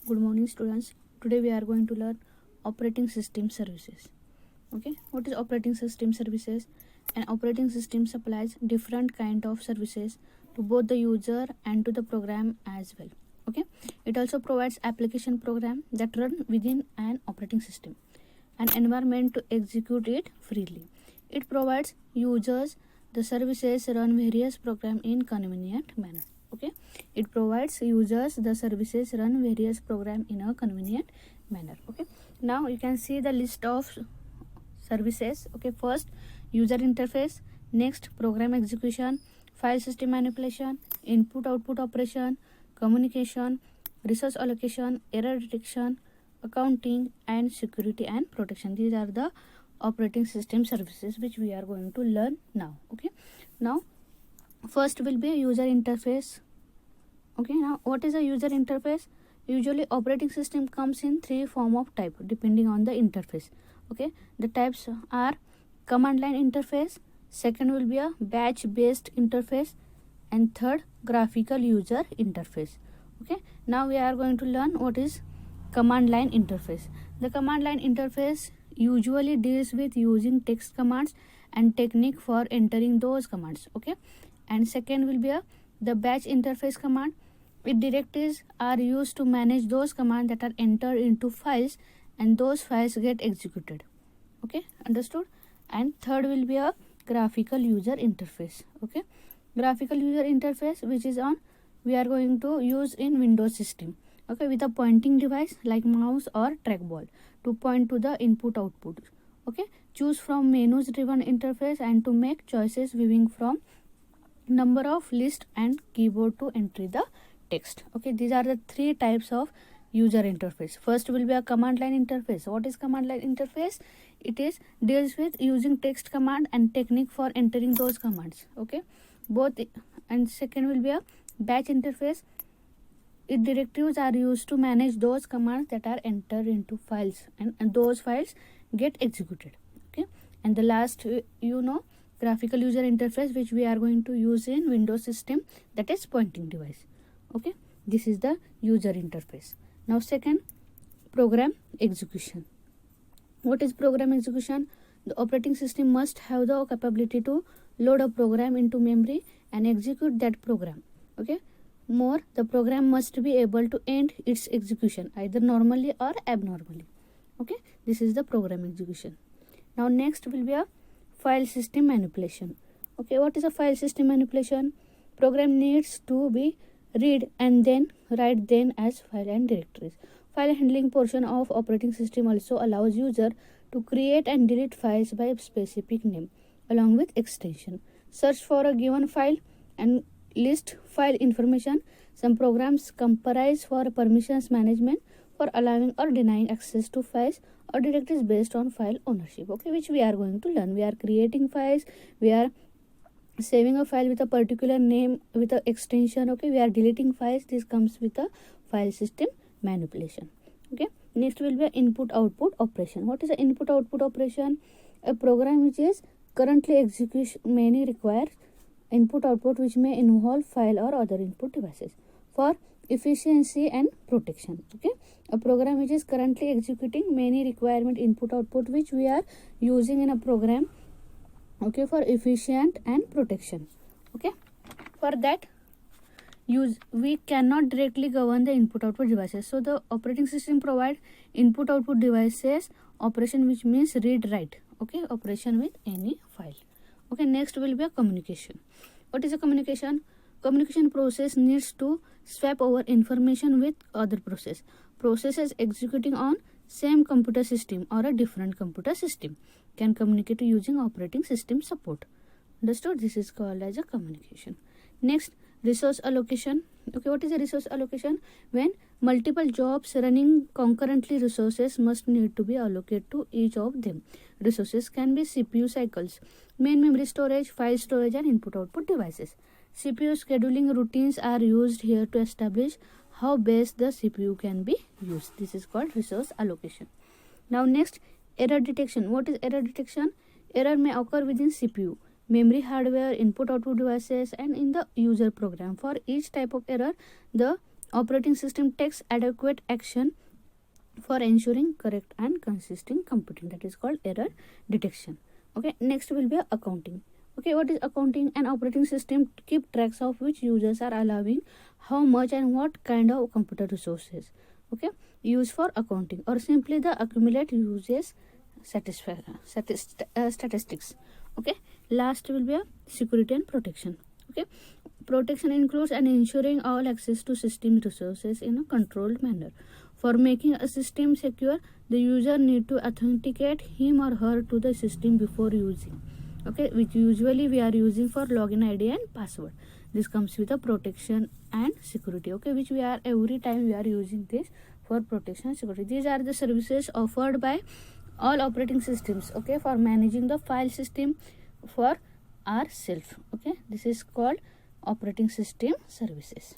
Good morning, students. Today we are going to learn operating system services. Okay, what is operating system services? An operating system supplies different kind of services to both the user and to the program as well. Okay, it also provides application program that run within an operating system, an environment to execute it freely. It provides users the services run various program in convenient manner. Okay, it provides users the services run various program in a convenient manner. Okay, now you can see the list of services. Okay, first user interface, next program execution, file system manipulation, input output operation, communication, resource allocation, error detection, accounting, and security and protection. These are the operating system services which we are going to learn now. Okay, now first will be user interface. Okay, now what is a user interface? Usually operating system comes in three form of type depending on the interface. Okay, the types are command line interface, second will be a batch based interface, and third graphical user interface. Okay, now we are going to learn what is command line interface. The command line interface usually deals with using text commands and technique for entering those commands. Okay, and second will be the batch interface command. Its directives are used to manage those commands that are entered into files and those files get executed. Okay, understood? And third will be a graphical user interface. Okay, graphical user interface which is on we are going to use in Windows system. Okay, with a pointing device like mouse or trackball to point to the input output. Okay, choose from menus driven interface and to make choices viewing from number of list and keyboard to enter the text. Okay, these are the three types of user interface. First will be a command line interface. What is command line interface? It is deals with using text command and technique for entering those commands. Okay, both. And second will be a batch interface. Its directives are used to manage those commands that are entered into files and those files get executed. Okay, and the last graphical user interface which we are going to use in Windows system, that is pointing device. Okay, this is the user interface. Now second, program execution. What is program execution? The operating system must have the capability to load a program into memory and execute that program. Okay, more, the program must be able to end its execution either normally or abnormally. Okay, this is the program execution. Now next will be a file system manipulation. Okay, what is a file system manipulation? Program needs to be read and then write then as file and directories. File handling portion of operating system also allows user to create and delete files by a specific name along with extension. Search for a given file and list file information. Some programs comprise for permissions management for allowing or denying access to files or directories based on file ownership. Okay, which we are going to learn. We are creating files, we are saving a file with a particular name with a extension. Okay, we are deleting files. This comes with a file system manipulation. Okay, next will be input output operation. What is the input output operation? A program which is currently execution may require input output which may involve file or other input devices for efficiency and protection. Okay, a program which is currently executing many requirement input output which we are using in a program. Okay, for efficient and protection. Okay, for that we cannot directly govern the input output devices, so the operating system provide input output devices operation which means read write. Okay, operation with any file. Okay, next will be a communication. What is a communication? Communication process needs to swap over information with other processes executing on same computer system or a different computer system can communicate using operating system support. Understood? This is called as a communication. Next, resource allocation. Okay, what is a resource allocation? When multiple jobs running concurrently, resources must need to be allocated to each of them. Resources can be CPU cycles, main memory storage, file storage, and input output devices. CPU scheduling routines are used here to establish how best the CPU can be used. This is called resource allocation. Now next, error detection. What is error detection? Error may occur within CPU, memory hardware, input output devices, and in the user program. For each type of error, the operating system takes adequate action for ensuring correct and consistent computing. That is called error detection. Okay, next will be accounting. Okay, what is accounting? An operating system keep tracks of which users are allowing how much and what kind of computer resources, okay, used for accounting, or simply the accumulate uses statistics. Okay, last will be a security and protection. Okay, protection includes an ensuring all access to system resources in a controlled manner. For making a system secure, the user need to authenticate him or her to the system before using, okay, which usually we are using for login ID and password. This comes with a protection and security, okay, which we are every time we are using this for protection and security. These are the services offered by all operating systems, okay, for managing the file system for ourselves. Okay, this is called operating system services.